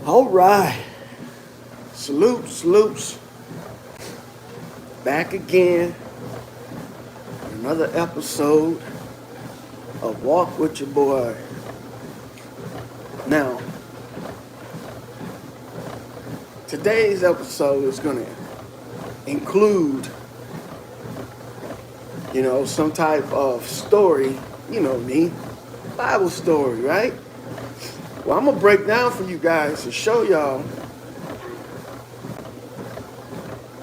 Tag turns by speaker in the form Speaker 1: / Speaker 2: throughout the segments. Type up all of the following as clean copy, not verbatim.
Speaker 1: All right. Salutes. Back again. Another episode of Walk With Your Boy. Now, today's episode is going to include, some type of story, me, Bible story, right? Well, I'm going to break down for you guys and show y'all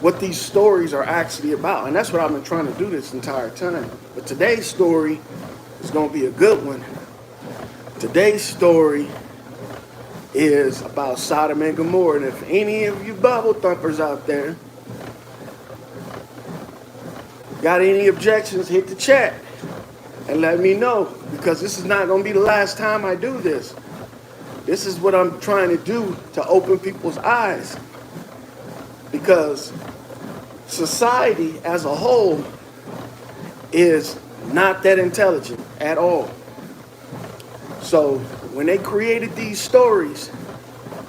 Speaker 1: what these stories are actually about. And that's what I've been trying to do this entire time. But today's story is going to be a good one. Today's story is about Sodom and Gomorrah. And if any of you Bible thumpers out there got any objections, hit the chat and let me know. Because this is not going to be the last time I do this. This is what I'm trying to do to open people's eyes. Because society as a whole is not that intelligent at all. So when they created these stories,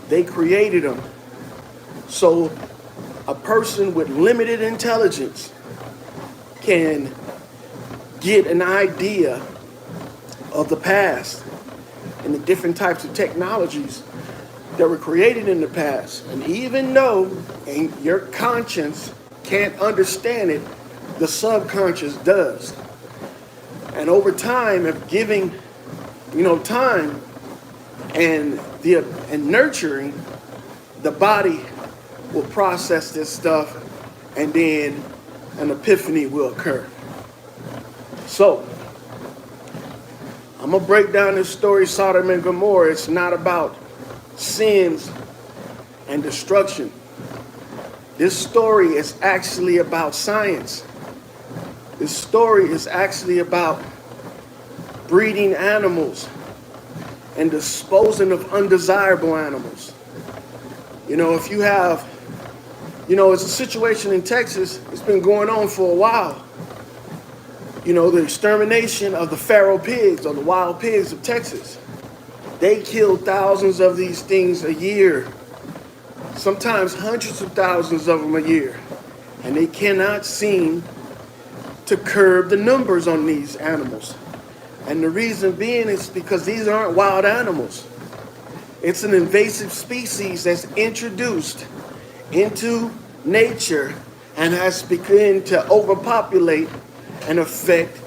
Speaker 1: they created them so a person with limited intelligence can get an idea of the past and the different types of technologies that were created in the past. And even though your conscience can't understand it, the subconscious does. And over time, if giving, time and nurturing, the body will process this stuff, and then an epiphany will occur. So, I'm going to break down this story, Sodom and Gomorrah. It's not about sins and destruction. This story is actually about science. This story is actually about breeding animals and disposing of undesirable animals. If you have, it's a situation in Texas. It's been going on for a while. The extermination of the feral pigs, or the wild pigs of Texas. They kill thousands of these things a year. Sometimes hundreds of thousands of them a year. And they cannot seem to curb the numbers on these animals. And the reason being is because these aren't wild animals. It's an invasive species that's introduced into nature and has begun to overpopulate and affect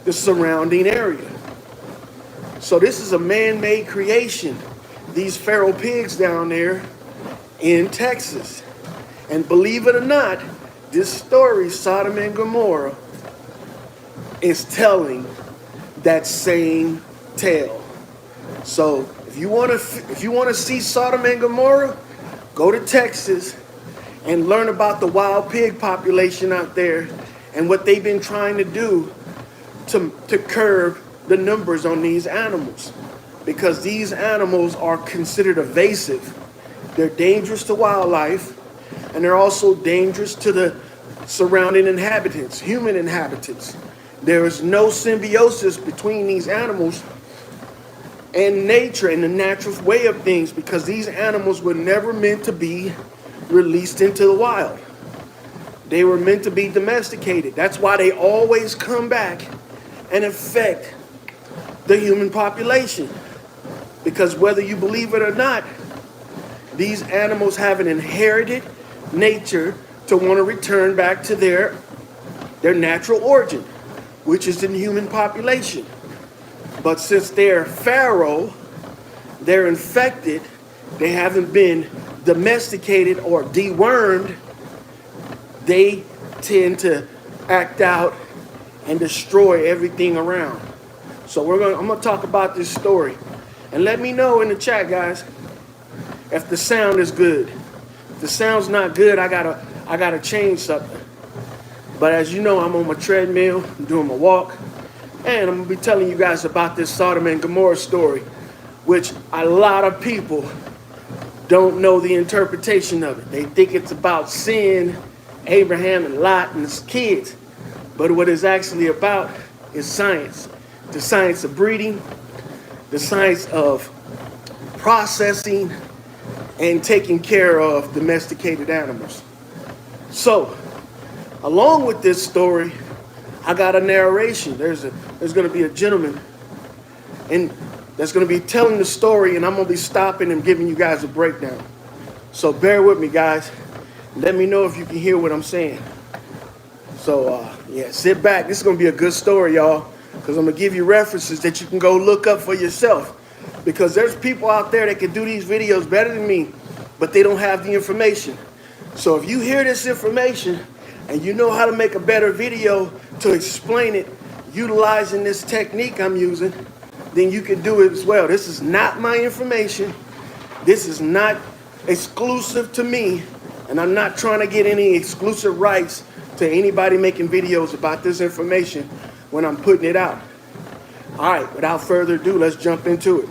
Speaker 1: the surrounding area. So this is a man-made creation. These feral pigs down there in Texas. And believe it or not, this story, Sodom and Gomorrah, is telling that same tale. So if you want to see Sodom and Gomorrah, go to Texas and learn about the wild pig population out there and what they've been trying to do to curb the numbers on these animals. Because these animals are considered invasive. They're dangerous to wildlife, and they're also dangerous to the surrounding inhabitants, human inhabitants. There is no symbiosis between these animals and nature and the natural way of things, because these animals were never meant to be released into the wild. They were meant to be domesticated. That's why they always come back and affect the human population. Because whether you believe it or not, these animals have an inherited nature to want to return back to their natural origin, which is in human population. But since they're feral, they're infected, they haven't been domesticated or dewormed, they tend to act out and destroy everything around. So I'm gonna talk about this story. And let me know in the chat, guys, if the sound is good. If the sound's not good, I gotta change something. But as you know, I'm on my treadmill, I'm doing my walk, and I'm gonna be telling you guys about this Sodom and Gomorrah story, which a lot of people don't know the interpretation of it. They think it's about sin, Abraham and Lot and his kids. But what it's actually about is science. The science of breeding, the science of processing and taking care of domesticated animals. So, along with this story, I got a narration. There's going to be a gentleman, and that's going to be telling the story, and I'm going to be stopping and giving you guys a breakdown. So bear with me, guys. Let me know if you can hear what I'm saying. So, yeah, sit back. This is going to be a good story, y'all, because I'm going to give you references that you can go look up for yourself. Because there's people out there that can do these videos better than me, but they don't have the information. So if you hear this information and you know how to make a better video to explain it utilizing this technique I'm using, then you can do it as well. This is not my information. This is not exclusive to me, and I'm not trying to get any exclusive rights to anybody making videos about this information when I'm putting it out. All right, without further ado, let's jump into it.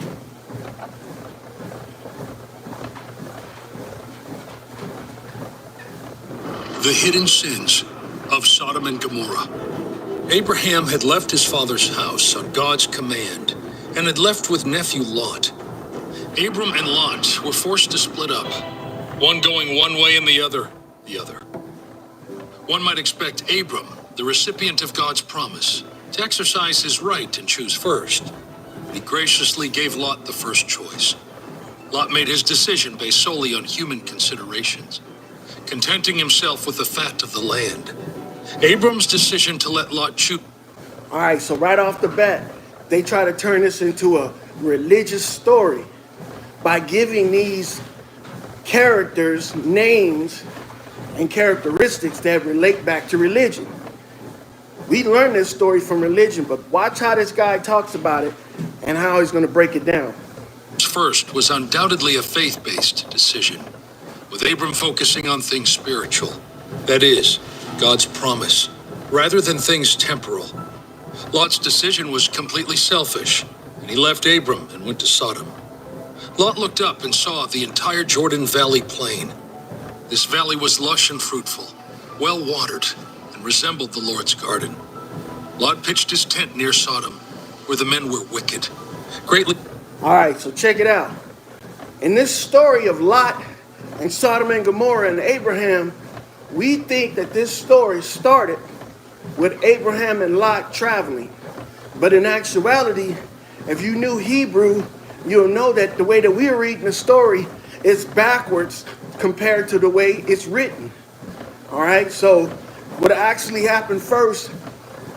Speaker 2: The hidden sins of Sodom and Gomorrah. Abraham had left his father's house on God's command and had left with nephew Lot. Abram and Lot were forced to split up, one going one way and the other the other. One might expect Abram, the recipient of God's promise, to exercise his right and choose first. But he graciously gave Lot the first choice. Lot made his decision based solely on human considerations, contenting himself with the fat of the land. Abram's decision to let Lot choose.
Speaker 1: All right, so right off the bat, they try to turn this into a religious story by giving these characters names and characteristics that relate back to religion. We learn this story from religion, but watch how this guy talks about it and how he's going to break it down.
Speaker 2: First was undoubtedly a faith-based decision, with Abram focusing on things spiritual, that is, God's promise, rather than things temporal. Lot's decision was completely selfish, and he left Abram and went to Sodom. Lot looked up and saw the entire Jordan Valley plain. This valley was lush and fruitful, well-watered, and resembled the Lord's garden. Lot pitched his tent near Sodom, where the men were wicked, greatly.
Speaker 1: All right, so check it out. In this story of Lot and Sodom and Gomorrah and Abraham, we think that this story started with Abraham and Lot traveling. But in actuality, if you knew Hebrew, you'll know that the way that we're reading the story is backwards compared to the way it's written. All right, so what actually happened first,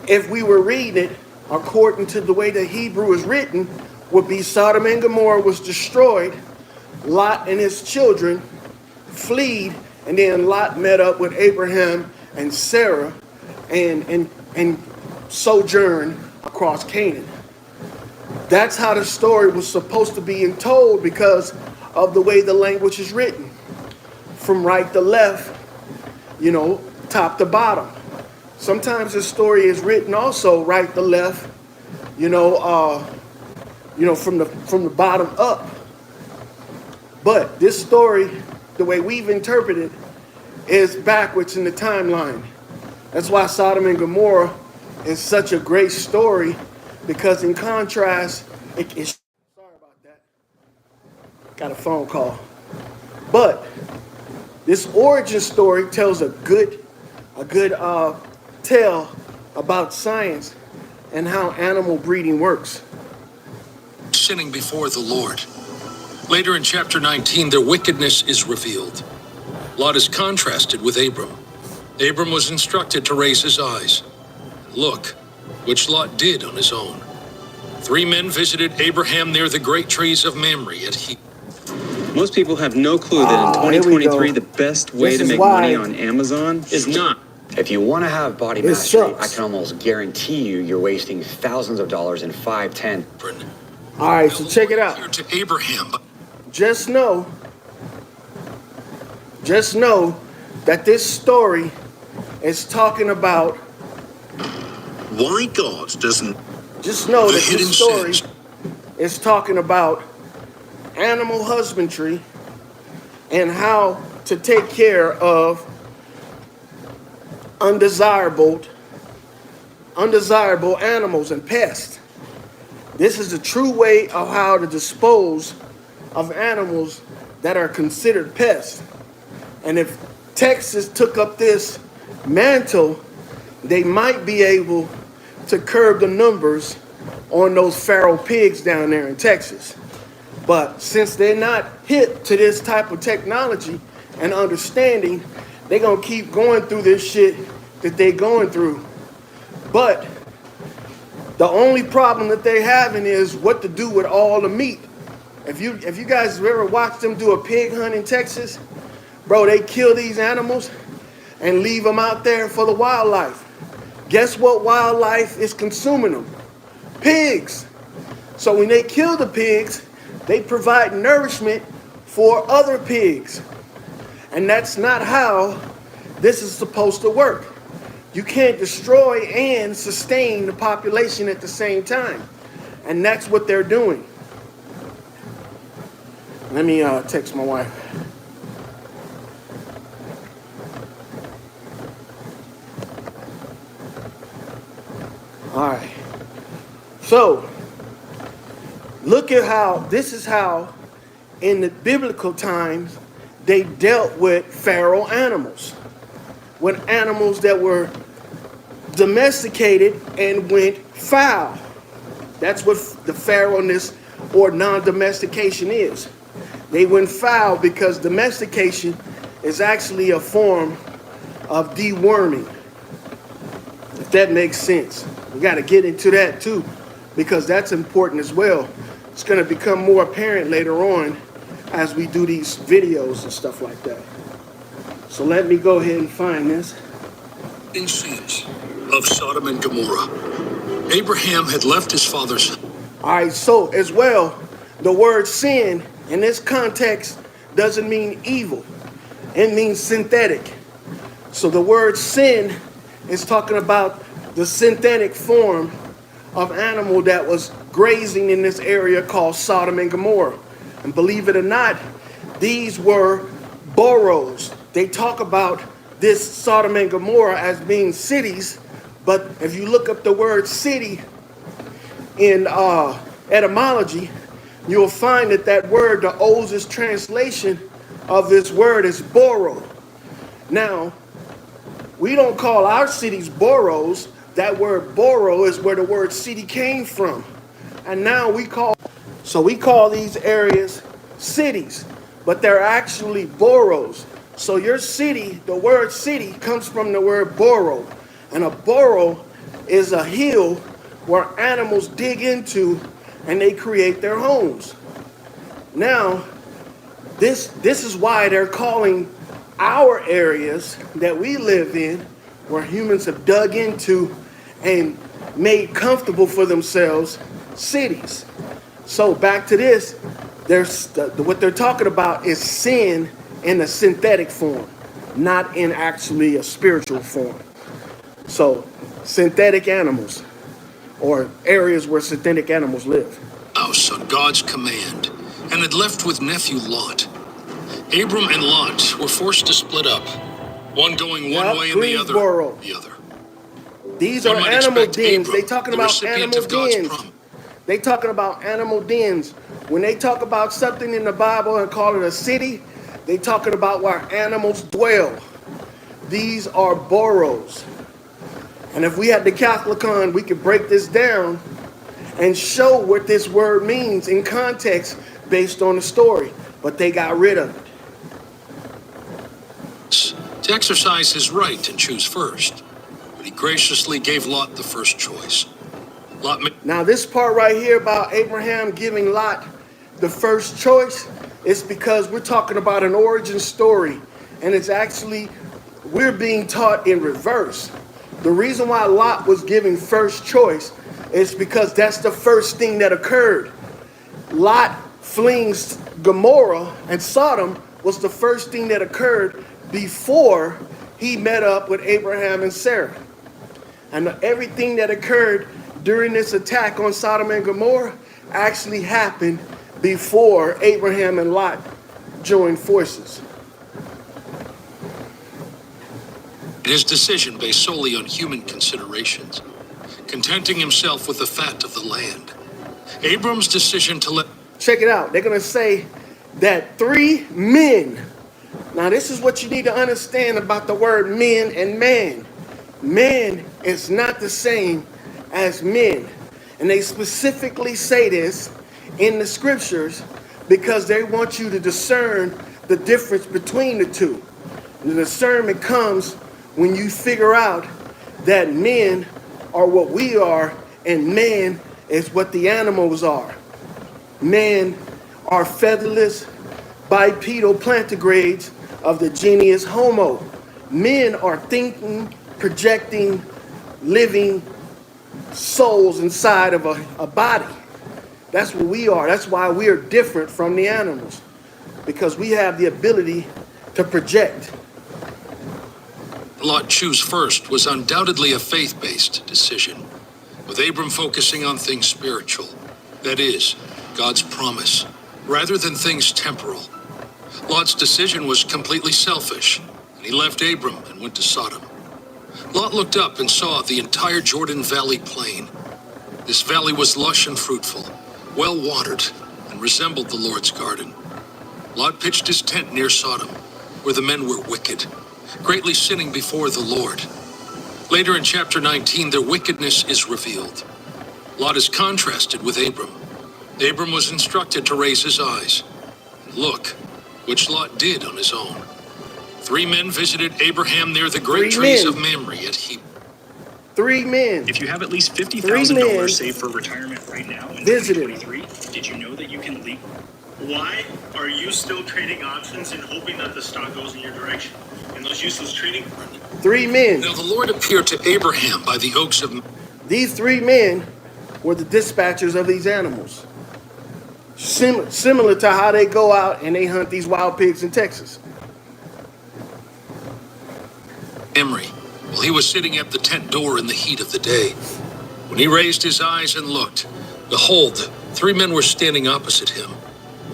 Speaker 1: if we were reading it according to the way that Hebrew is written, would be Sodom and Gomorrah was destroyed, Lot and his children fled, and then Lot met up with Abraham and Sarah and sojourned across Canaan. That's how the story was supposed to be told because of the way the language is written. From right to left, top to bottom. Sometimes the story is written also right to left, from the bottom up. But this story, the way we've interpreted, is backwards in the timeline. That's why Sodom and Gomorrah is such a great story, because in contrast, it's sorry about that. Got a phone call. But this origin story tells a good tale about science and how animal breeding works.
Speaker 2: Sinning before the Lord. Later in chapter 19, their wickedness is revealed. Lot is contrasted with Abram. Abram was instructed to raise his eyes. Look, which Lot did on his own. 3 men visited Abraham near the great trees of Mamre at Hebron.
Speaker 3: Most people have no clue that in 2023, the best way to make money on Amazon is not.
Speaker 4: If you want to have body mastery, I can almost guarantee you're wasting thousands of dollars in 5, 10.
Speaker 1: All right, so check it out.
Speaker 2: To Abraham.
Speaker 1: Just know that this story is talking about
Speaker 2: why God doesn't.
Speaker 1: Just know that this story is talking about animal husbandry and how to take care of undesirable animals and pests. This is the true way of how to dispose of animals that are considered pests. And if Texas took up this mantle, they might be able to curb the numbers on those feral pigs down there in Texas. But since they're not hip to this type of technology and understanding, they're going to keep going through this shit that they're going through. But the only problem that they're having is what to do with all the meat. If you guys have ever watched them do a pig hunt in Texas, bro, they kill these animals and leave them out there for the wildlife. Guess what wildlife is consuming them? Pigs. So when they kill the pigs, they provide nourishment for other pigs. And that's not how this is supposed to work. You can't destroy and sustain the population at the same time. And that's what they're doing. Let me text my wife. All right. So, look at how, this is how in the biblical times they dealt with feral animals. With animals that were domesticated and went foul. That's what the feralness or non-domestication is. They went foul because domestication is actually a form of deworming. If that makes sense. We got to get into that too, because that's important as well. It's going to become more apparent later on as we do these videos and stuff like that. So let me go ahead and find this.
Speaker 2: In scenes of Sodom and Gomorrah, Abraham had left his father's.
Speaker 1: All right, so as well, the word sin in this context doesn't mean evil. It means synthetic. So the word sin is talking about the synthetic form of animal that was grazing in this area called Sodom and Gomorrah. And believe it or not, these were boroughs. They talk about this Sodom and Gomorrah as being cities, but if you look up the word city in etymology, you'll find that that word, the oldest translation of this word is borough. Now, we don't call our cities boroughs. That word borough is where the word city came from. And now we call these areas cities, but they're actually boroughs. So your city, the word city comes from the word borough. And a borough is a hill where animals dig into and they create their homes. Now, this is why they're calling our areas that we live in, where humans have dug into and made comfortable for themselves, cities. So back to this, what they're talking about is sin in a synthetic form, not in actually a spiritual form. So synthetic animals, or areas where synthetic animals live.
Speaker 2: House on God's command, and had left with nephew Lot. Abram and Lot were forced to split up, one going one way and the other the other.
Speaker 1: These are animal dens. They talking about animal dens. They talking about animal dens. When they talk about something in the Bible and call it a city, they talking about where animals dwell. These are boroughs. And if we had the Catholicon, we could break this down and show what this word means in context based on the story. But they got rid of it.
Speaker 2: To exercise his right and choose first. But he graciously gave Lot the first choice.
Speaker 1: Now this part right here about Abraham giving Lot the first choice is because we're talking about an origin story. And it's actually, we're being taught in reverse. The reason why Lot was given first choice is because that's the first thing that occurred. Lot fleeing Gomorrah and Sodom was the first thing that occurred before he met up with Abraham and Sarah. And everything that occurred during this attack on Sodom and Gomorrah actually happened before Abraham and Lot joined forces.
Speaker 2: His decision based solely on human considerations, contenting himself with the fat of the land. Abram's decision to let...
Speaker 1: Check it out. They're going to say that 3 men, now this is what you need to understand about the word men and man. Man is not the same as men. And they specifically say this in the scriptures because they want you to discern the difference between the two. The discernment comes when you figure out that men are what we are and man is what the animals are. Men are featherless, bipedal plantigrades of the genus Homo. Men are thinking, projecting, living souls inside of a body. That's what we are. That's why we are different from the animals, because we have the ability to project.
Speaker 2: Lot choose first was undoubtedly a faith-based decision, with Abram focusing on things spiritual, that is, God's promise, rather than things temporal. Lot's decision was completely selfish, and he left Abram and went to Sodom. Lot looked up and saw the entire Jordan Valley plain. This valley was lush and fruitful, well-watered, and resembled the Lord's garden. Lot pitched his tent near Sodom, where the men were wicked, greatly sinning before the Lord. Later in chapter 19, their wickedness is revealed. Lot is contrasted with Abram. Abram was instructed to raise his eyes and look, which Lot did on his own. 3 men visited Abraham near the great trees of Mamre at Hebron.
Speaker 1: 3 men.
Speaker 5: If you have at least $50,000 saved for retirement right now in 2023, did you know that you can leave?
Speaker 6: Why are you still trading options and hoping that the stock goes in your direction? And those useless trading?
Speaker 1: 3 men.
Speaker 2: Now the Lord appeared to Abraham by the oaks of...
Speaker 1: These 3 men were the dispatchers of these animals. Similar to how they go out and they hunt these wild pigs in Texas.
Speaker 2: Mamre, while he was sitting at the tent door in the heat of the day. When he raised his eyes and looked, behold, 3 men were standing opposite him.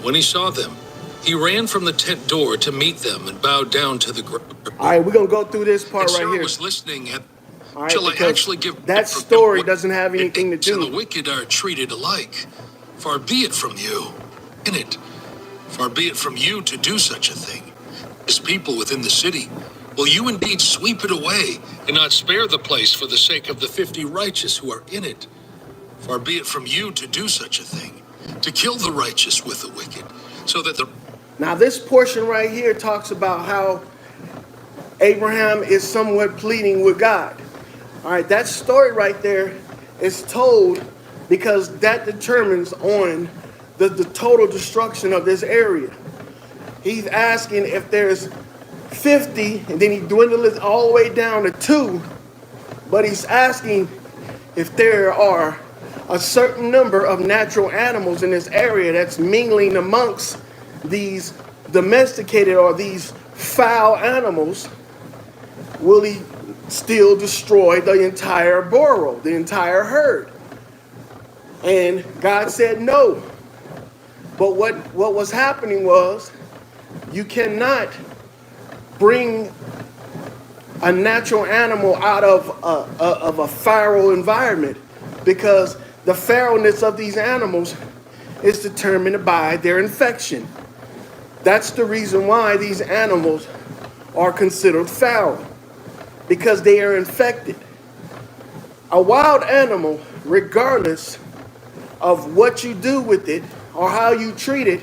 Speaker 2: When he saw them, he ran from the tent door to meet them and bowed down to the ground.
Speaker 1: All right, we're going to go through this part right here.
Speaker 2: Was listening at,
Speaker 1: right,
Speaker 2: shall I actually give
Speaker 1: that story doesn't have anything to do.
Speaker 2: And the wicked are treated alike. Far be it from you, in it. Far be it from you to do such a thing. As people within the city, will you indeed sweep it away and not spare the place for the sake of the 50 righteous who are in it? Far be it from you to do such a thing, to kill the righteous with the wicked, so that the...
Speaker 1: Now this portion right here talks about how Abraham is somewhat pleading with God. All right, that story right there is told because that determines on the total destruction of this area. He's asking if there's 50, and then he dwindles it all the way down to 2, but he's asking if there are a certain number of natural animals in this area that's mingling amongst these domesticated or these foul animals. Will he still destroy the entire borough, the entire herd? And God said no. But what was happening was, you cannot bring a natural animal out of a feral environment, because the feralness of these animals is determined by their infection. That's the reason why these animals are considered feral, because they are infected. A wild animal, regardless of what you do with it or how you treat it,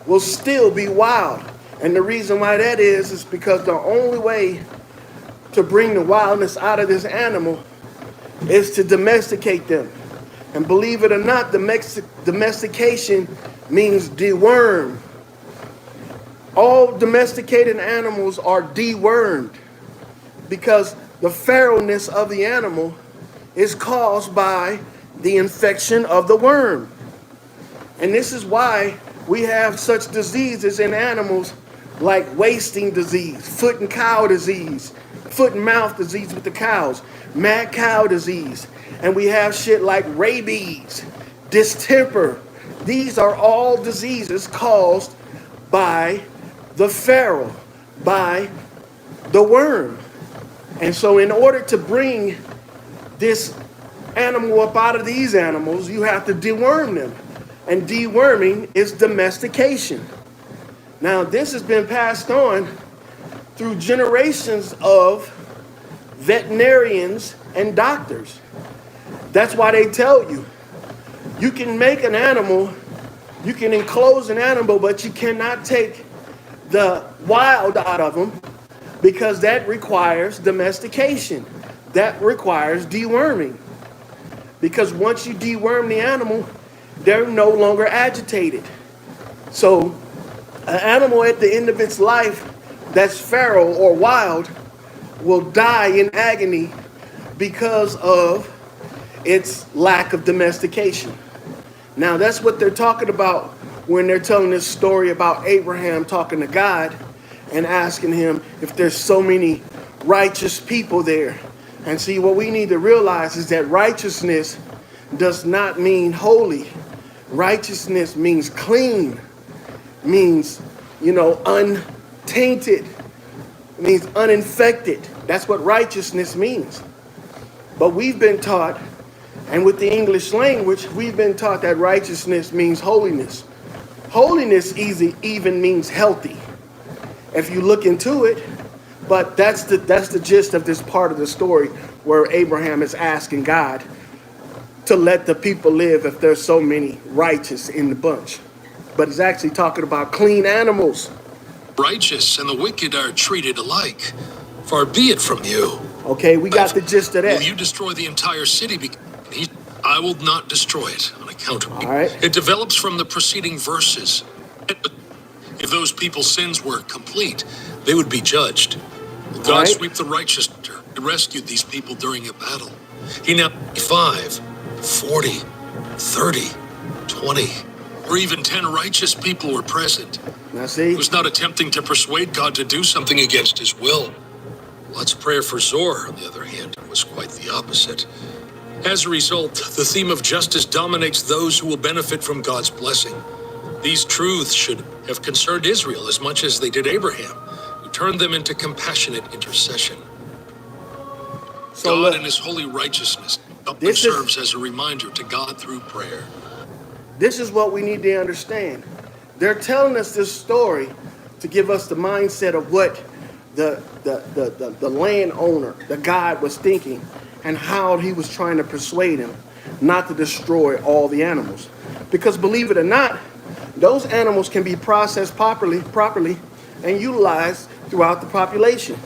Speaker 1: will still be wild. And the reason why that is because the only way to bring the wildness out of this animal is to domesticate them. And believe it or not, domestication means deworm. All domesticated animals are dewormed because the feralness of the animal is caused by the infection of the worm. And this is why we have such diseases in animals like wasting disease, foot and cow disease, foot and mouth disease with the cows, mad cow disease. And we have shit like rabies, distemper. These are all diseases caused by the feral, by the worm. And so in order to bring this animal up out of these animals, you have to deworm them. And deworming is domestication. Now, this has been passed on through generations of veterinarians and doctors. That's why they tell you, you can make an animal, you can enclose an animal, but you cannot take the wild out of them, because that requires domestication. That requires deworming. Because once you deworm the animal, they're no longer agitated. So an animal at the end of its life that's feral or wild will die in agony because of its lack of domestication. Now, that's what they're talking about when they're telling this story about Abraham talking to God and asking him if there's so many righteous people there. And see, what we need to realize is that righteousness does not mean holy. Righteousness means clean, means, untainted, means uninfected. That's what righteousness means. But we've been taught, and with the English language, we've been taught that righteousness means holiness. Holiness even means healthy, if you look into it. But that's the gist of this part of the story, where Abraham is asking God to let the people live if there's so many righteous in the bunch. But it's actually talking about clean animals.
Speaker 2: Righteous and the wicked are treated alike. Far be it from you.
Speaker 1: Okay, we got the gist of that.
Speaker 2: Will you destroy the entire city? I will not destroy it on account of me.
Speaker 1: All right.
Speaker 2: It develops from the preceding verses. If those people's sins were complete, they would be judged. God sweep the righteous. He rescued these people during a battle. He now 5, 40, 30, 20, or even 10 righteous people were present.
Speaker 1: Now see?
Speaker 2: He was not attempting to persuade God to do something against his will. Lot's prayer for Zor, on the other hand, was quite the opposite. As a result, the theme of justice dominates those who will benefit from God's blessing. These truths should have concerned Israel as much as they did Abraham, who turned them into compassionate intercession.
Speaker 1: So
Speaker 2: God in his holy righteousness serves as a reminder to God through prayer.
Speaker 1: This is what we need to understand. They're telling us this story to give us the mindset of what the landowner, the God, was thinking, and how he was trying to persuade him not to destroy all the animals. Because believe it or not, those animals can be processed properly and utilized throughout the population.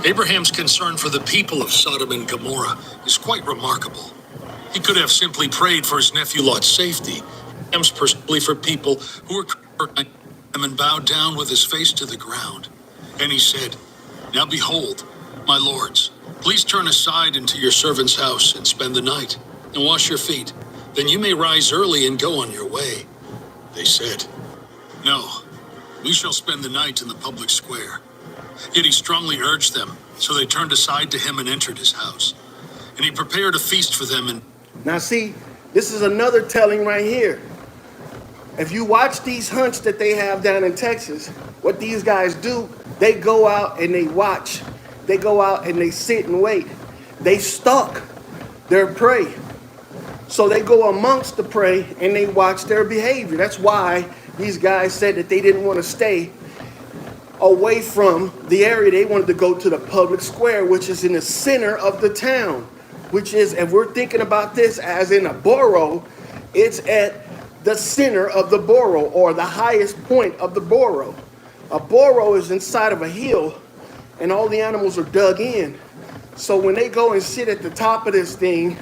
Speaker 2: Abraham's concern for the people of Sodom and Gomorrah is quite remarkable. He could have simply prayed for his nephew Lot's safety, and personally for people who were hurt and bowed down with his face to the ground. And he said, "Now behold, my lords, please turn aside into your servant's house and spend the night, and wash your feet. Then you may rise early and go on your way." They said, "No, we shall spend the night in the public square." Yet he strongly urged them, so they turned aside to him and entered his house. And he prepared a feast for them. And
Speaker 1: now see, this is another telling right here. If you watch these hunts that they have down in Texas, what these guys do, they go out and they watch. They go out and they sit and wait. They stalk their prey. So they go amongst the prey and they watch their behavior. That's why these guys said that they didn't want to stay away from the area. They wanted to go to the public square, which is in the center of the town, which is, if we're thinking about this as in a borough, it's at the center of the borough, or the highest point of the borough. A borough is inside of a hill and all the animals are dug in. So when they go and sit at the top of this thing,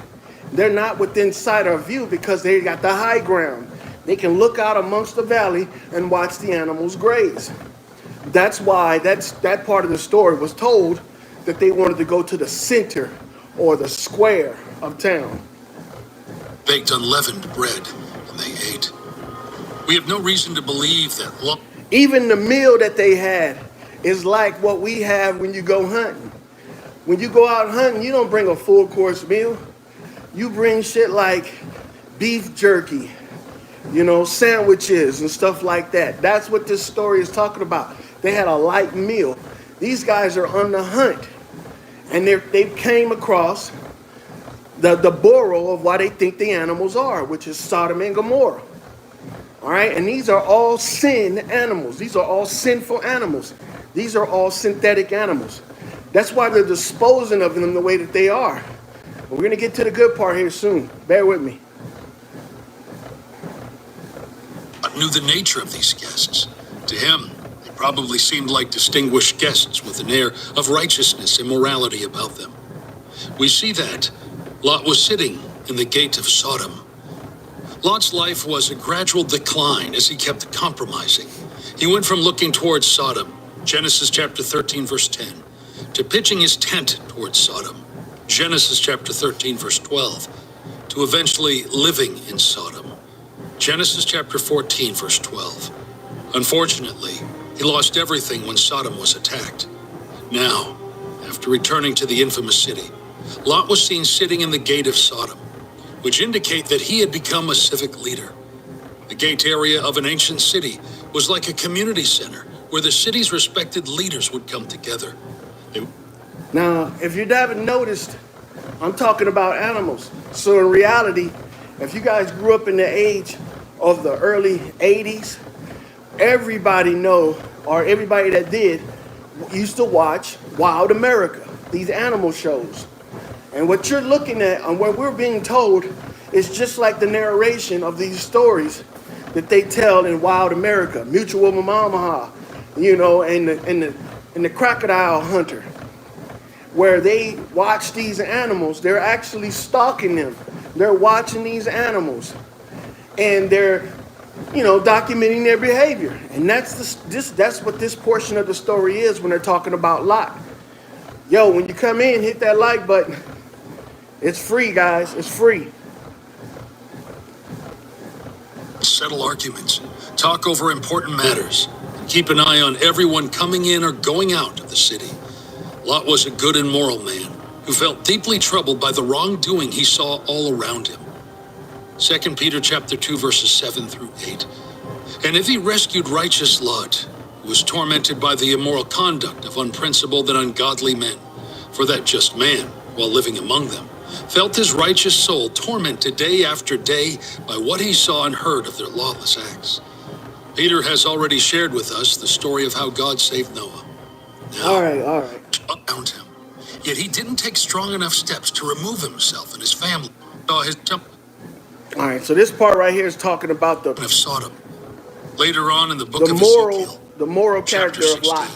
Speaker 1: they're not within sight or view because they got the high ground. They can look out amongst the valley and watch the animals graze. That's why that part of the story was told, that they wanted to go to the center or the square of town.
Speaker 2: Baked unleavened bread, and they ate. We have no reason to believe that
Speaker 1: even the meal that they had is like what we have when you go hunting. When you go out hunting, you don't bring a full course meal. You bring shit like beef jerky, sandwiches and stuff like that. That's what this story is talking about. They had a light meal. These guys are on the hunt, and they came across the borough of what they think the animals are, which is Sodom and Gomorrah. All right, and these are all sin animals. These are all sinful animals. These are all synthetic animals. That's why they're disposing of them the way that they are. But we're going to get to the good part here soon. Bear with me.
Speaker 2: God knew the nature of these guests. To him, they probably seemed like distinguished guests with an air of righteousness and morality about them. We see that Lot was sitting in the gate of Sodom. Lot's life was a gradual decline as he kept compromising. He went from looking towards Sodom, Genesis chapter 13, verse 10, to pitching his tent towards Sodom, Genesis chapter 13, verse 12, to eventually living in Sodom, Genesis chapter 14, verse 12. Unfortunately, he lost everything when Sodom was attacked. Now, after returning to the infamous city, Lot was seen sitting in the gate of Sodom, which indicate that he had become a civic leader. The gate area of an ancient city was like a community center where the city's respected leaders would come together.
Speaker 1: Now, if you haven't noticed, I'm talking about animals. So in reality, if you guys grew up in the age of the early 80s, everybody know, or everybody that did, used to watch Wild America, these animal shows. And what you're looking at and what we're being told is just like the narration of these stories that they tell in Wild America, Mutual Mamamaha, you know, and the Crocodile Hunter, where they watch these animals. They're actually stalking them. They're watching these animals, and they're, you know, documenting their behavior. And that's what this portion of the story is when they're talking about Lot. Yo, when you come in, hit that like button. It's free, guys. It's free.
Speaker 2: Settle arguments, talk over important matters, and keep an eye on everyone coming in or going out of the city. Lot was a good and moral man who felt deeply troubled by the wrongdoing he saw all around him. 2 Peter chapter 2, verses 7 through 8. And if he rescued righteous Lot, who was tormented by the immoral conduct of unprincipled and ungodly men, for that just man, while living among them, felt his righteous soul tormented day after day by what he saw and heard of their lawless acts. Peter has already shared with us the story of how God saved Noah. Now,
Speaker 1: All right.
Speaker 2: around him. Yet he didn't take strong enough steps to remove himself and his family. Saw his
Speaker 1: All right, so this part right here is talking about
Speaker 2: of Sodom. Later on in the book of Ezekiel,
Speaker 1: the moral
Speaker 2: chapter
Speaker 1: character of
Speaker 2: 16,
Speaker 1: Lot.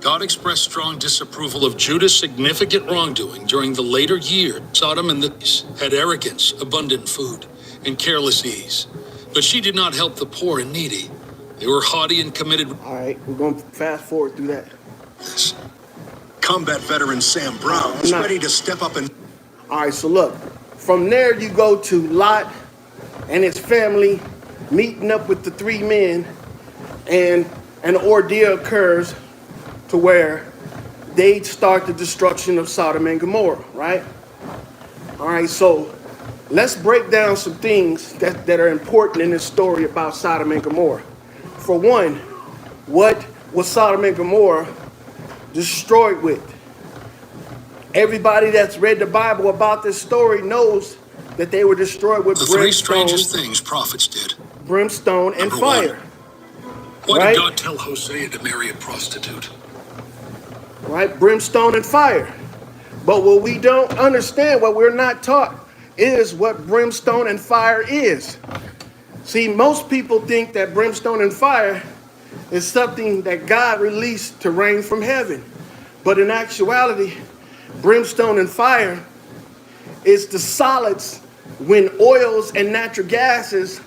Speaker 2: God expressed strong disapproval of Judah's significant wrongdoing during the later years. Sodom and the had arrogance, abundant food, and careless ease. But she did not help the poor and needy. They were haughty and committed.
Speaker 1: All right, we're going to fast forward through that.
Speaker 2: This.
Speaker 7: Combat veteran Sam Brown is ready to step up and...
Speaker 1: All right, so look. From there, you go to Lot and his family meeting up with the three men, and an ordeal occurs to where they start the destruction of Sodom and Gomorrah, right? All right, so let's break down some things that are important in this story about Sodom and Gomorrah. For one, what was Sodom and Gomorrah destroyed with? Everybody that's read the Bible about this story knows that they were destroyed with
Speaker 2: the three strangest things prophets did.
Speaker 1: Brimstone and
Speaker 2: Number
Speaker 1: fire.
Speaker 2: One, why did God tell Hosea to marry a prostitute?
Speaker 1: Right, brimstone and fire. But what we don't understand, what we're not taught, is what brimstone and fire is. See, most people think that brimstone and fire is something that God released to rain from heaven. But in actuality, brimstone and fire is the solids when oils and natural gases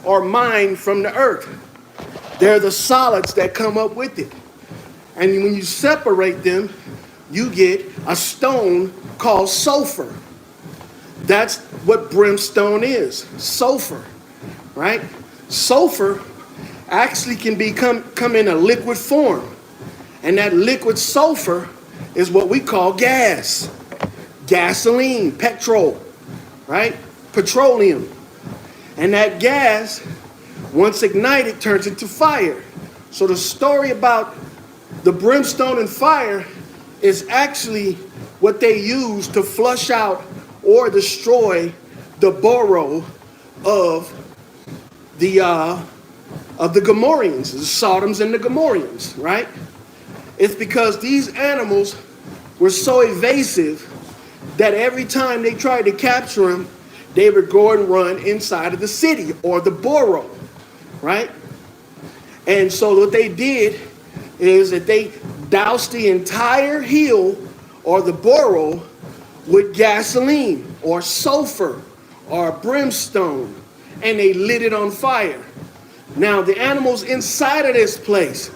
Speaker 1: are mined from the earth. They're the solids that come up with it. And when you separate them, you get a stone called sulfur. That's what brimstone is, sulfur, right? Sulfur actually can come in a liquid form. And that liquid sulfur is what we call gas, gasoline, petrol, right? Petroleum. And that gas, once ignited, turns into fire. So the story about the brimstone and fire is actually what they use to flush out or destroy the burrow of the of the Gomorrans, the Sodoms and the Gomorrans, right? It's because these animals were so evasive that every time they tried to capture them, they would go and run inside of the city or the borough, right? And so what they did is that they doused the entire hill or the borough with gasoline or sulfur or brimstone, and they lit it on fire. Now, the animals inside of this place,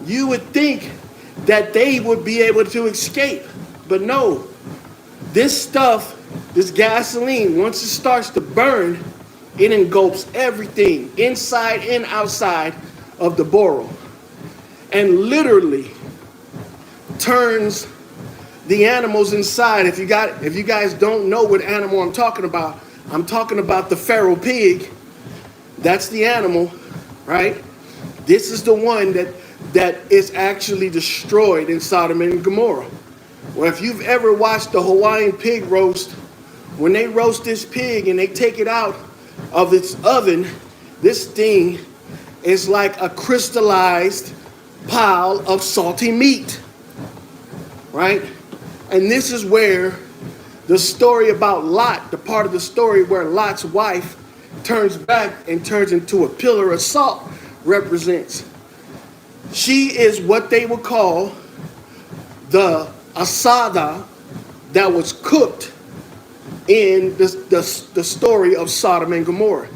Speaker 1: you would think that they would be able to escape, but no. This stuff, this gasoline, once it starts to burn, it engulfs everything inside and outside of the borough, and literally turns the animals inside. If you guys don't know what animal I'm talking about the feral pig. That's the animal, right? This is the one that is actually destroyed in Sodom and Gomorrah. Well, if you've ever watched the Hawaiian pig roast, when they roast this pig and they take it out of its oven, this thing is like a crystallized pile of salty meat, right? And this is where the story about Lot, the part of the story where Lot's wife turns back and turns into a pillar of salt, represents. She is what they would call the asada that was cooked in the story of Sodom and Gomorrah.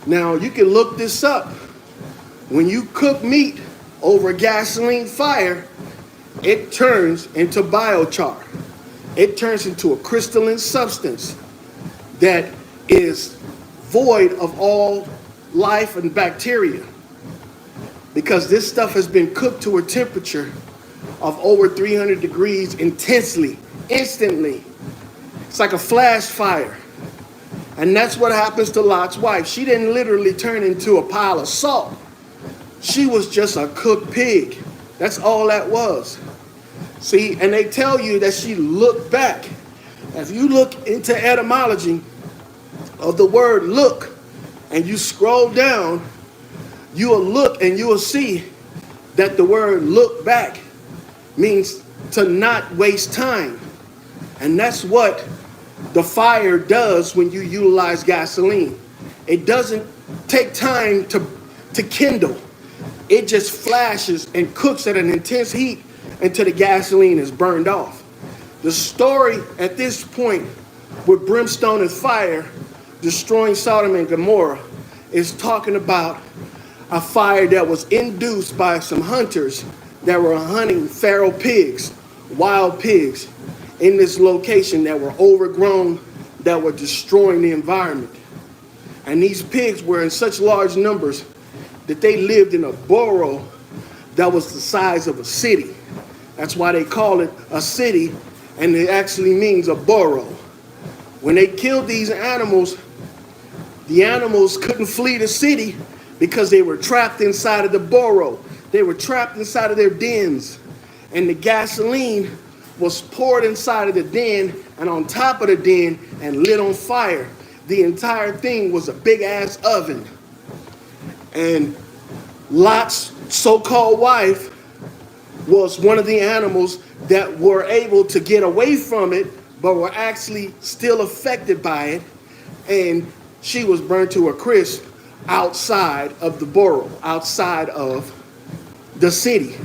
Speaker 1: Now, you can look this up. When you cook meat over a gasoline fire, it turns into biochar. It turns into a crystalline substance that is void of all life and bacteria, because this stuff has been cooked to a temperature of over 300 degrees intensely, instantly. It's like a flash fire. And that's what happens to Lot's wife. She didn't literally turn into a pile of salt. She was just a cooked pig. That's all that was. See, and they tell you that she looked back. If you look into etymology of the word look, and you scroll down, you will look and you will see that the word look back means to not waste time. And that's what the fire does when you utilize gasoline. It doesn't take time to kindle. It just flashes and cooks at an intense heat until the gasoline is burned off. The story at this point with brimstone and fire destroying Sodom and Gomorrah is talking about a fire that was induced by some hunters that were hunting feral pigs, wild pigs, in this location that were overgrown, that were destroying the environment. And these pigs were in such large numbers that they lived in a borough that was the size of a city. That's why they call it a city, and it actually means a borough. When they killed these animals, the animals couldn't flee the city because they were trapped inside of the borough. They were trapped inside of their dens. And the gasoline was poured inside of the den and on top of the den and lit on fire. The entire thing was a big ass oven. And Lot's so-called wife was one of the animals that were able to get away from it, but were actually still affected by it. And she was burned to a crisp outside of the borough, outside of the city.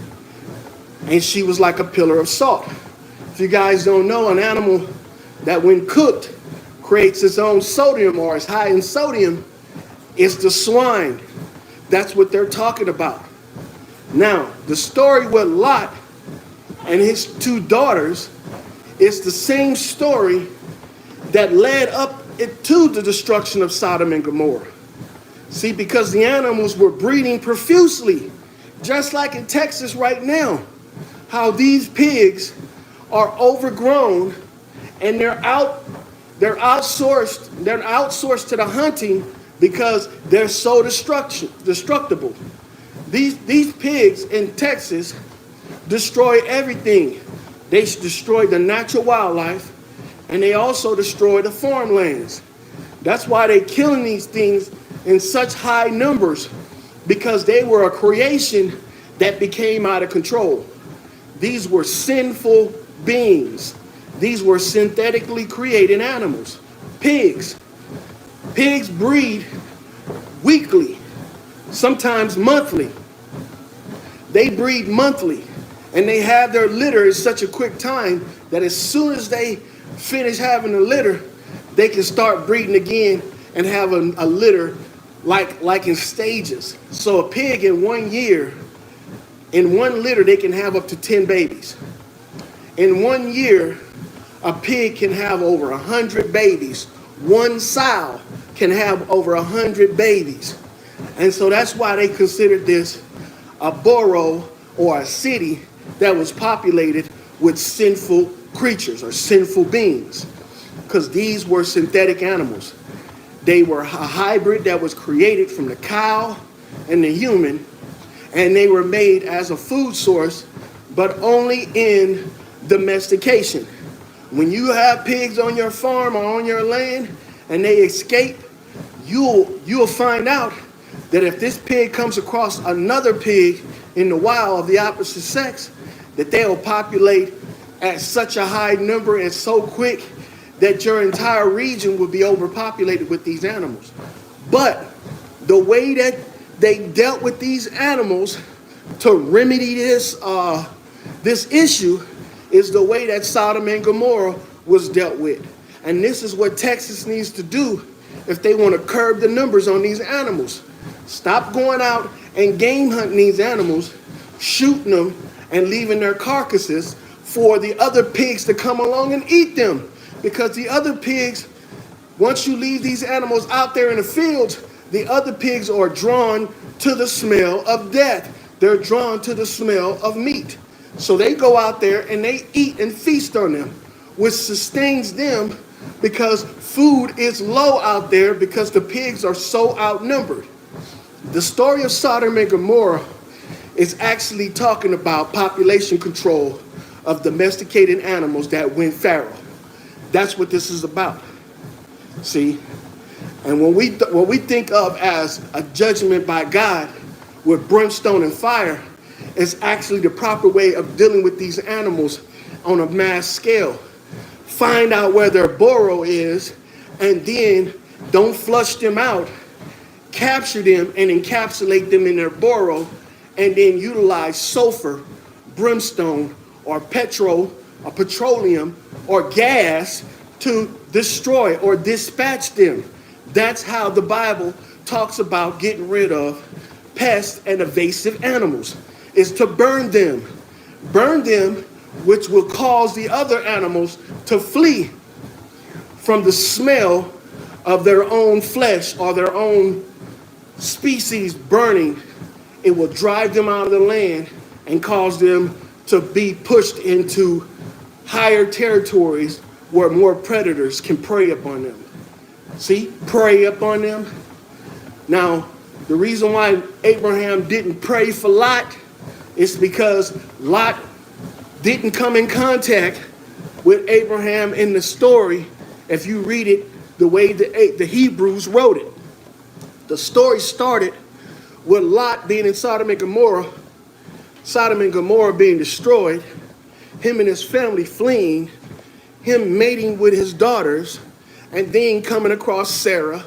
Speaker 1: And she was like a pillar of salt. If you guys don't know, an animal that when cooked creates its own sodium, or is high in sodium, is the swine. That's what they're talking about. Now, the story with Lot and his two daughters is the same story that led up to the destruction of Sodom and Gomorrah. See, because the animals were breeding profusely, just like in Texas right now, how these pigs are overgrown and they're outsourced to the hunting because they're so destructible. These pigs in Texas destroy everything. They destroy the natural wildlife, and they also destroy the farmlands. That's why they're killing these things in such high numbers, because they were a creation that became out of control. These were sinful beings. These were synthetically created animals. Pigs. Pigs breed weekly, sometimes monthly. They breed monthly, and they have their litter in such a quick time that as soon as they finish having a litter, they can start breeding again and have a litter like in stages. So a pig in 1 year, in one litter, they can have up to 10 babies. In 1 year, a pig can have over 100 babies. One sow can have over 100 babies. And so that's why they considered this a borough or a city that was populated with sinful creatures or sinful beings, because these were synthetic animals. They were a hybrid that was created from the cow and the human, and they were made as a food source, but only in domestication. When you have pigs on your farm or on your land and they escape, you'll find out that if this pig comes across another pig in the wild of the opposite sex, that they'll populate at such a high number and so quick that your entire region will be overpopulated with these animals. But the way that they dealt with these animals to remedy this issue is the way that Sodom and Gomorrah was dealt with. And this is what Texas needs to do if they want to curb the numbers on these animals. Stop going out and game hunting these animals, shooting them, and leaving their carcasses for the other pigs to come along and eat them. Because the other pigs, once you leave these animals out there in the fields, the other pigs are drawn to the smell of death. They're drawn to the smell of meat. So they go out there and they eat and feast on them, which sustains them because food is low out there because the pigs are so outnumbered. The story of Sodom and Gomorrah is actually talking about population control of domesticated animals that went feral. That's what this is about. See? And when we think of as a judgment by God with brimstone and fire, it's actually the proper way of dealing with these animals on a mass scale. Find out where their burrow is, and then don't flush them out. Capture them and encapsulate them in their burrow, and then utilize sulfur, brimstone, or petroleum, or gas to destroy or dispatch them. That's how the Bible talks about getting rid of pests and invasive animals, is to burn them. Burn them, which will cause the other animals to flee from the smell of their own flesh or their own species burning. It will drive them out of the land and cause them to be pushed into higher territories where more predators can prey upon them. See, prey upon them. Now, the reason why Abraham didn't pray for Lot is because Lot didn't come in contact with Abraham in the story if you read it the way the Hebrews wrote it. The story started with Lot being in Sodom and Gomorrah being destroyed, him and his family fleeing, him mating with his daughters, and then coming across Sarah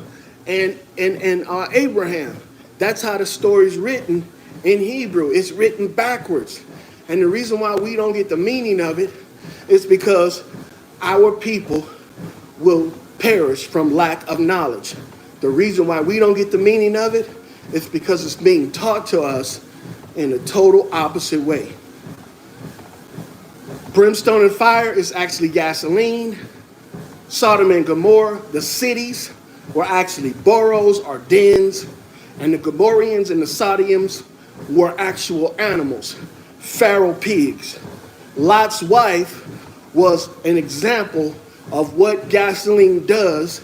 Speaker 1: and Abraham. That's how the story's written in Hebrew. It's written backwards. And the reason why we don't get the meaning of it is because our people will perish from lack of knowledge. The reason why we don't get the meaning of it is because it's being taught to us in a total opposite way. Brimstone and fire is actually gasoline. Sodom and Gomorrah, the cities, were actually burrows or dens. And the Gomorrhians and the Sodians were actual animals, feral pigs. Lot's wife was an example of what gasoline does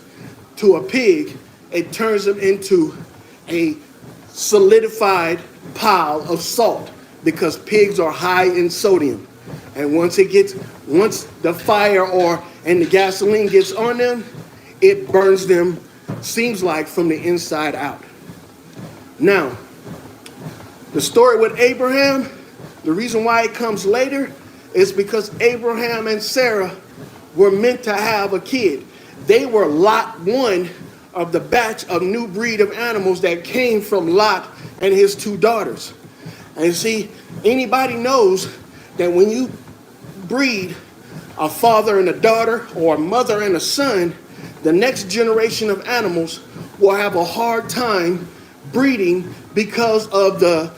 Speaker 1: to a pig. It turns them into a solidified pile of salt because pigs are high in sodium. And once the fire and the gasoline gets on them, it burns them, seems like, from the inside out. Now, The story with Abraham, the reason why it comes later is because Abraham and Sarah were meant to have a kid. They were Lot one of the batch of new breed of animals that came from Lot and his two daughters. And see, anybody knows that when you breed a father and a daughter or a mother and a son, the next generation of animals will have a hard time breeding because of the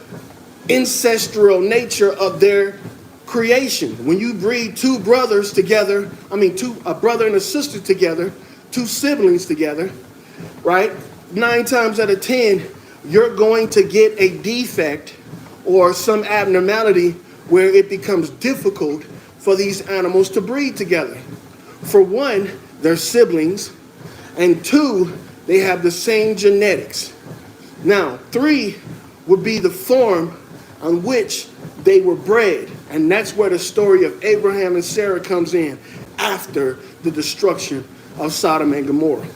Speaker 1: ancestral nature of their creation. When you breed two brothers together, a brother and a sister together, two siblings together, right? 9 times out of 10, you're going to get a defect or some abnormality where it becomes difficult for these animals to breed together. For one, they're siblings, and 2, they have the same genetics. Now, 3 would be the form on which they were bred, and that's where the story of Abraham and Sarah comes in after the destruction of Sodom and Gomorrah.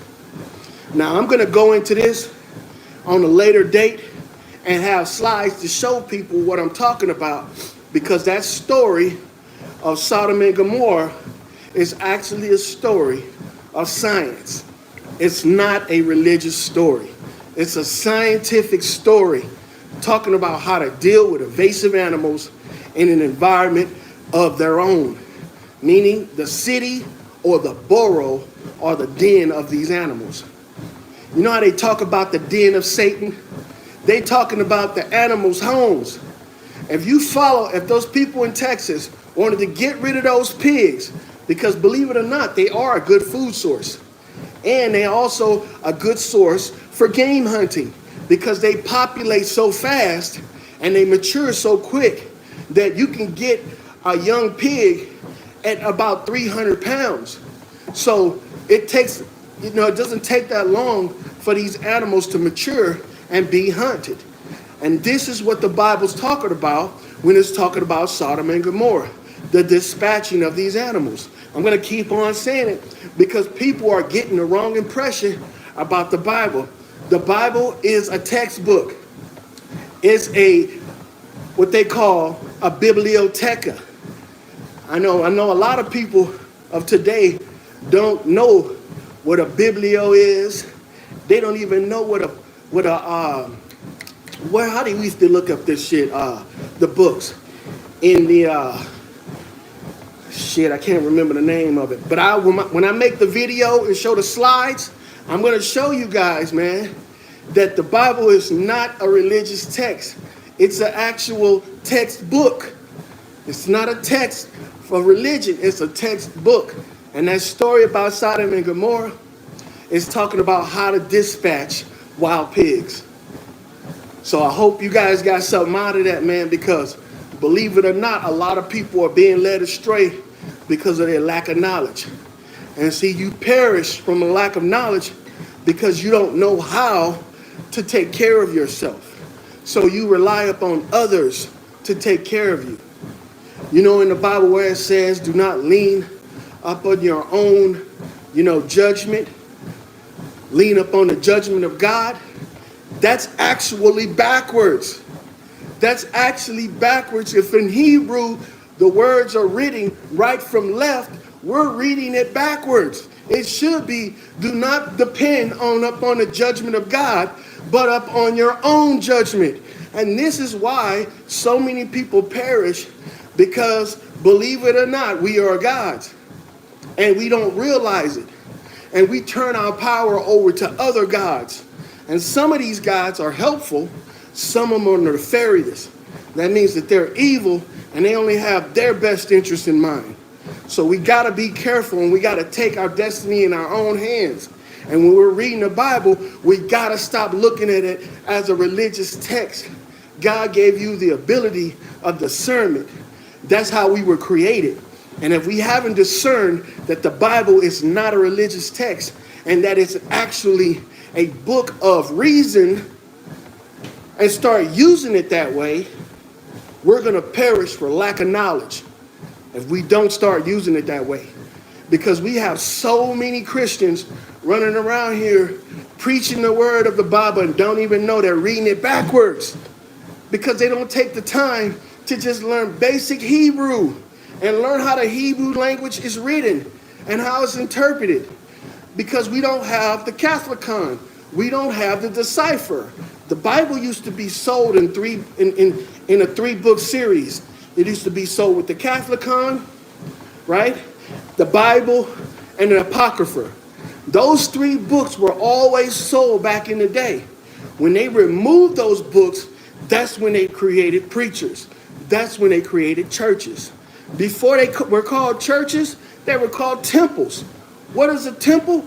Speaker 1: Now, I'm going to go into this on a later date and have slides to show people what I'm talking about, because that story of Sodom and Gomorrah is actually a story of science. It's not a religious story. It's a scientific story talking about how to deal with invasive animals in an environment of their own, meaning the city or the borough or the den of these animals. You know how they talk about the den of Satan? They talking about the animals' homes. If those people in Texas wanted to get rid of those pigs, because believe it or not, they are a good food source. And they also a good source for game hunting, because they populate so fast and they mature so quick that you can get a young pig at about 300 pounds. So it doesn't take that long for these animals to mature and be hunted. And this is what the Bible's talking about when it's talking about Sodom and Gomorrah, the dispatching of these animals. I'm going to keep on saying it because people are getting the wrong impression about the Bible. The Bible is a textbook. It's what they call a biblioteca. I know a lot of people of today don't know what a biblio is. They don't even know how do you used to look up this shit? The books in the I can't remember the name of it. But when I make the video and show the slides, I'm going to show you guys, man, that the Bible is not a religious text. It's an actual textbook. It's not a text for religion. It's a textbook. And that story about Sodom and Gomorrah is talking about how to dispatch wild pigs. So I hope you guys got something out of that, man, because believe it or not, a lot of people are being led astray because of their lack of knowledge. And see, you perish from a lack of knowledge because you don't know how to take care of yourself. So you rely upon others to take care of you. You know, in the Bible where it says, do not lean up on your own, judgment. Lean upon the judgment of God. That's actually backwards. That's actually backwards. If in Hebrew the words are written right from left, we're reading it backwards. It should be, do not depend upon the judgment of God, but upon your own judgment. And this is why so many people perish, because believe it or not, we are gods. And we don't realize it. And we turn our power over to other gods. And some of these gods are helpful. Some of them are nefarious. That means that they're evil and they only have their best interest in mind. So we got to be careful, and we got to take our destiny in our own hands. And when we're reading the Bible, we got to stop looking at it as a religious text. God gave you the ability of discernment. That's how we were created. And if we haven't discerned that the Bible is not a religious text and that it's actually a book of reason, and start using it that way, we're going to perish for lack of knowledge if we don't start using it that way. Because we have so many Christians running around here preaching the word of the Bible and don't even know they're reading it backwards. because they don't take the time to just learn basic Hebrew and learn how the Hebrew language is written and how it's interpreted. Because we don't have the Catholicon. We don't have the decipher. The Bible used to be sold in a 3-book series. It used to be sold with the Catholicon, right? The Bible and the Apocrypha. Those 3 books were always sold back in the day. When they removed those books, that's when they created preachers. That's when they created churches. Before they were called churches, they were called temples. What is a temple?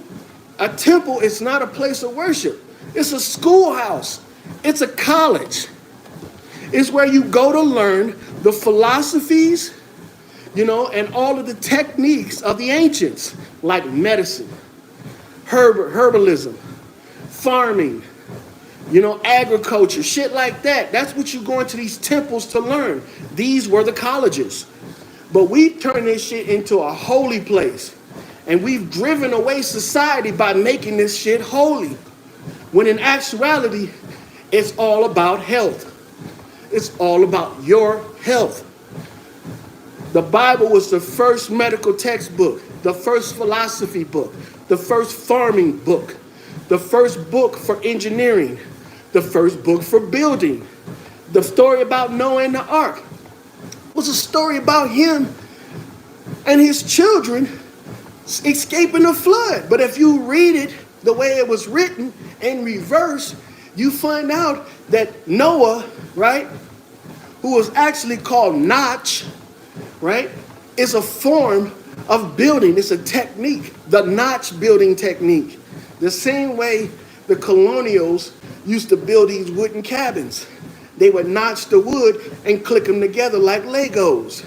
Speaker 1: A temple is not a place of worship. It's a schoolhouse. It's a college. It's where you go to learn the philosophies, and all of the techniques of the ancients, like medicine, herbalism, farming, agriculture, shit like that. That's what you go into these temples to learn. These were the colleges. But we turned this shit into a holy place. And we've driven away society by making this shit holy. When in actuality, it's all about health. It's all about your health. The Bible was the first medical textbook, the first philosophy book, the first farming book, the first book for engineering, the first book for building. The story about Noah and the ark was a story about him and his children escaping the flood. But if you read it the way it was written in reverse, you find out that Noah, right, who was actually called Notch, right, is a form of building. It's a technique, the notch building technique. The same way the colonials used to build these wooden cabins. They would notch the wood and click them together like Legos.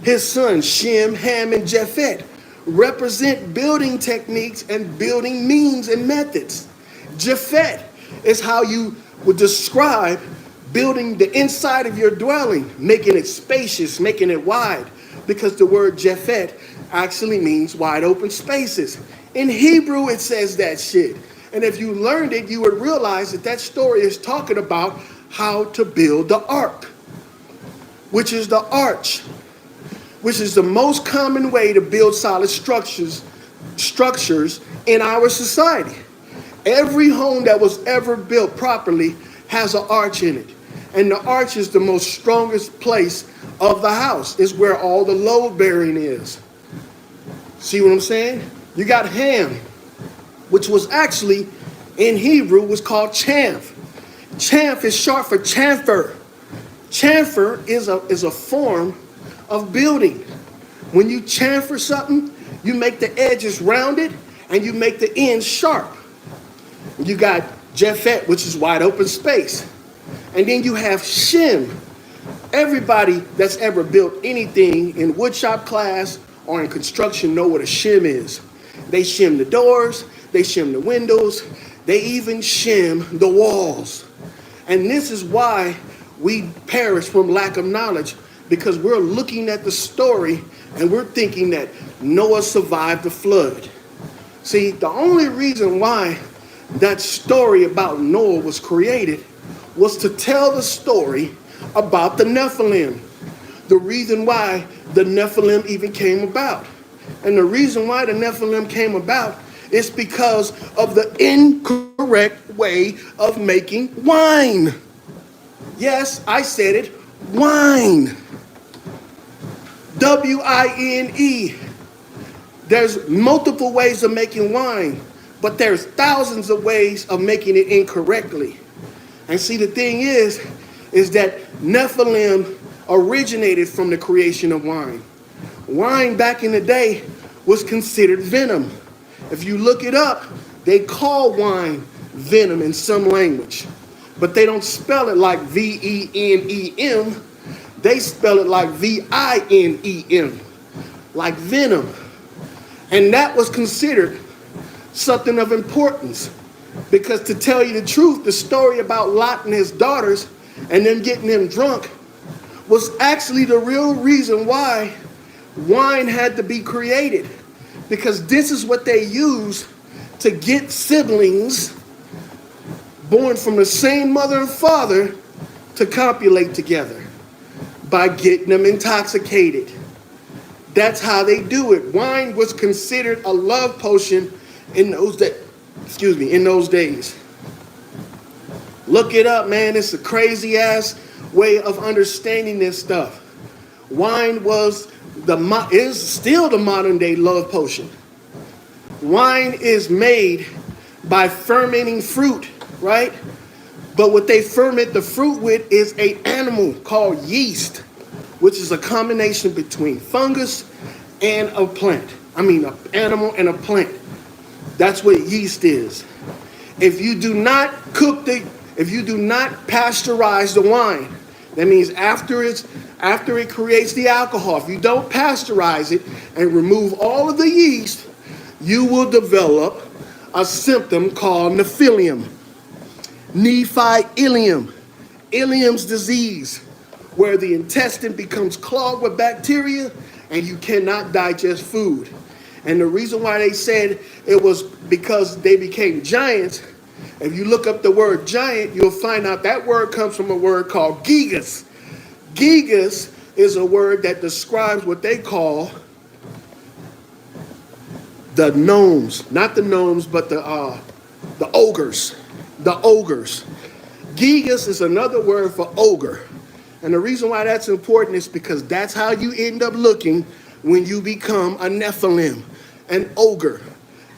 Speaker 1: His sons, Shem, Ham, and Japheth, represent building techniques and building means and methods. Japheth is how you would describe building the inside of your dwelling, making it spacious, making it wide, because the word Japheth actually means wide open spaces. In Hebrew, it says that shit. And if you learned it, you would realize that that story is talking about how to build the ark, which is the arch, which is the most common way to build solid structures in our society. Every home that was ever built properly has an arch in it. And the arch is the most strongest place of the house. It's where all the load bearing is. See what I'm saying? You got Ham, which was actually in Hebrew was called chaff. Chaff is short for chamfer. Chamfer is a form of building. When you chamfer something, you make the edges rounded and you make the ends sharp. You got Japheth, which is wide open space. And then you have Shem. Everybody that's ever built anything in woodshop class or in construction know what a shim is. They shim the doors, they shim the windows, they even shim the walls. And this is why we perish from lack of knowledge, because we're looking at the story and we're thinking that Noah survived the flood. See, the only reason why that story about Noah was created was to tell the story about the Nephilim. The reason why the Nephilim even came about. And the reason why the Nephilim came about is because of the incorrect way of making wine. Yes, I said it, wine. W-I-N-E. There's multiple ways of making wine, but there's thousands of ways of making it incorrectly. And see, the thing is that Nephilim originated from the creation of wine. Wine back in the day was considered venom. If you look it up, they call wine venom in some language, but they don't spell it like V-E-N-E-M. They spell it like V-I-N-E-M, like venom. And that was considered something of importance, because to tell you the truth, the story about Lot and his daughters and them getting them drunk was actually the real reason why wine had to be created, because this is what they use to get siblings born from the same mother and father to copulate together by getting them intoxicated. That's how they do it. Wine was considered a love potion in those days. Look it up, man. It's a crazy ass way of understanding this stuff. Wine is still the modern day love potion. Wine is made by fermenting fruit, right? But what they ferment the fruit with is an animal called yeast, which is a combination between fungus and a plant. An animal and a plant. That's what yeast is. If you do not pasteurize the wine, that means after it creates the alcohol, if you don't pasteurize it and remove all of the yeast, you will develop a symptom called nephilium. Ileum's disease, where the intestine becomes clogged with bacteria and you cannot digest food. And the reason why they said it was because they became giants, if you look up the word giant, you'll find out that word comes from a word called gigas. Gigas is a word that describes what they call the gnomes, not the gnomes, but the ogres. The ogres. Gigas is another word for ogre. And the reason why that's important is because that's how you end up looking when you become a Nephilim, an ogre.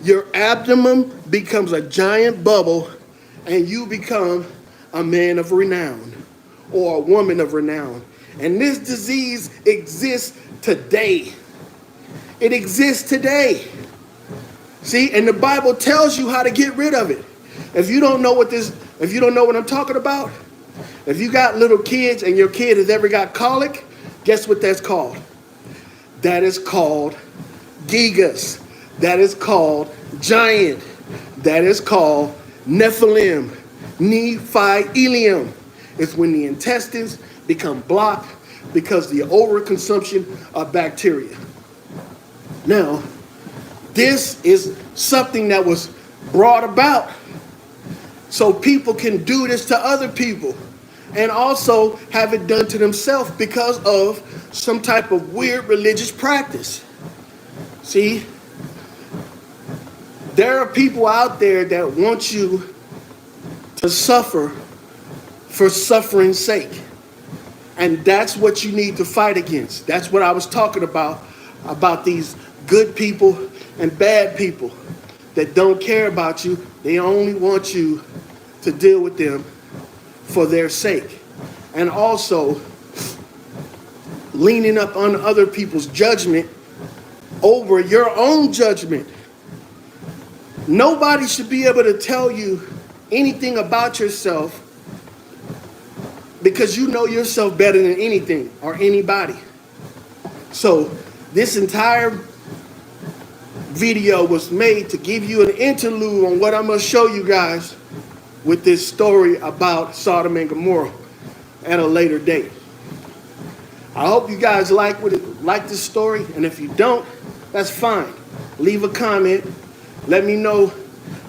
Speaker 1: Your abdomen becomes a giant bubble and you become a man of renown or a woman of renown. And this disease exists today. It exists today. See, and the Bible tells you how to get rid of it. If you don't know what I'm talking about, if you got little kids and your kid has ever got colic, guess what that's called? That is called gigas. That is called giant. That is called Nephilim. Nephilium. It's when the intestines become blocked because the overconsumption of bacteria. Now, this is something that was brought about so people can do this to other people and also have it done to themselves because of some type of weird religious practice. See, there are people out there that want you to suffer for suffering's sake. And that's what you need to fight against. That's what I was talking about these good people and bad people that don't care about you. They only want you to deal with them for their sake. And also leaning up on other people's judgment over your own judgment. Nobody should be able to tell you anything about yourself because you know yourself better than anything or anybody. So this entire video was made to give you an interlude on what I'm going to show you guys with this story about Sodom and Gomorrah at a later date. I hope you guys like this story, and if you don't, that's fine. Leave a comment. Let me know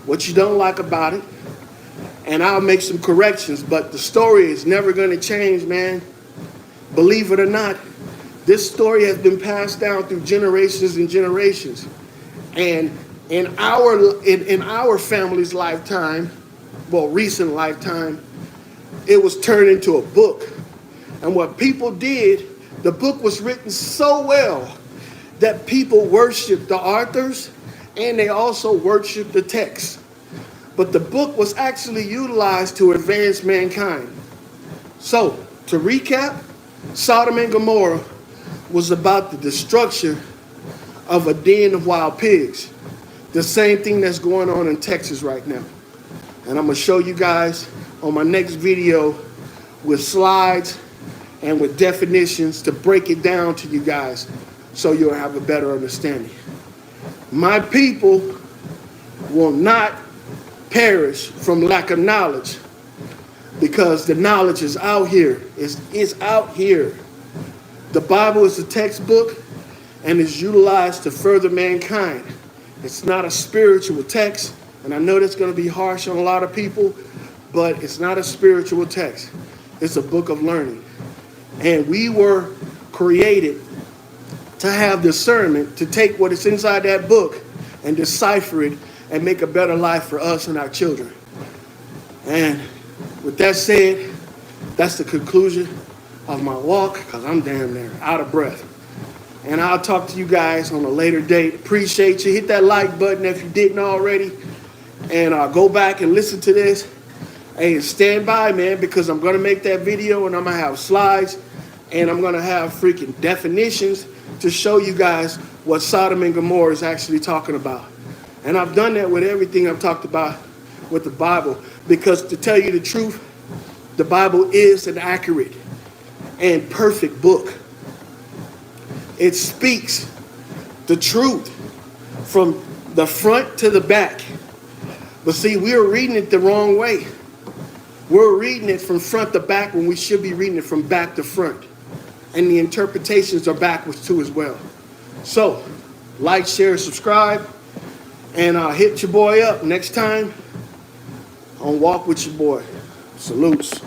Speaker 1: what you don't like about it, and I'll make some corrections. But the story is never going to change, man. Believe it or not, this story has been passed down through generations and generations. And in our family's lifetime, well, recent lifetime, it was turned into a book. And what people did, the book was written so well that people worshiped the authors and they also worshiped the text. But the book was actually utilized to advance mankind. So, to recap, Sodom and Gomorrah was about the destruction of a den of wild pigs. The same thing that's going on in Texas right now. And I'm going to show you guys on my next video with slides and with definitions to break it down to you guys so you'll have a better understanding. My people will not perish from lack of knowledge because the knowledge is out here. It's out here. The Bible is a textbook and is utilized to further mankind. It's not a spiritual text, and I know that's going to be harsh on a lot of people, but it's not a spiritual text. It's a book of learning. And we were created to have discernment, to take what is inside that book and decipher it and make a better life for us and our children. And with that said, that's the conclusion of my walk, because I'm damn near out of breath. And I'll talk to you guys on a later date. Appreciate you. Hit that like button if you didn't already. And go back and listen to this. Hey, stand by, man, because I'm going to make that video and I'm going to have slides and I'm going to have freaking definitions to show you guys what Sodom and Gomorrah is actually talking about. And I've done that with everything I've talked about with the Bible, because to tell you the truth, the Bible is an accurate and perfect book. It speaks the truth from the front to the back. But see, we're reading it the wrong way. We're reading it from front to back when we should be reading it from back to front. And the interpretations are backwards too as well. So, like, share, subscribe, and hit your boy up next time on Walk With Your Boy. Salutes.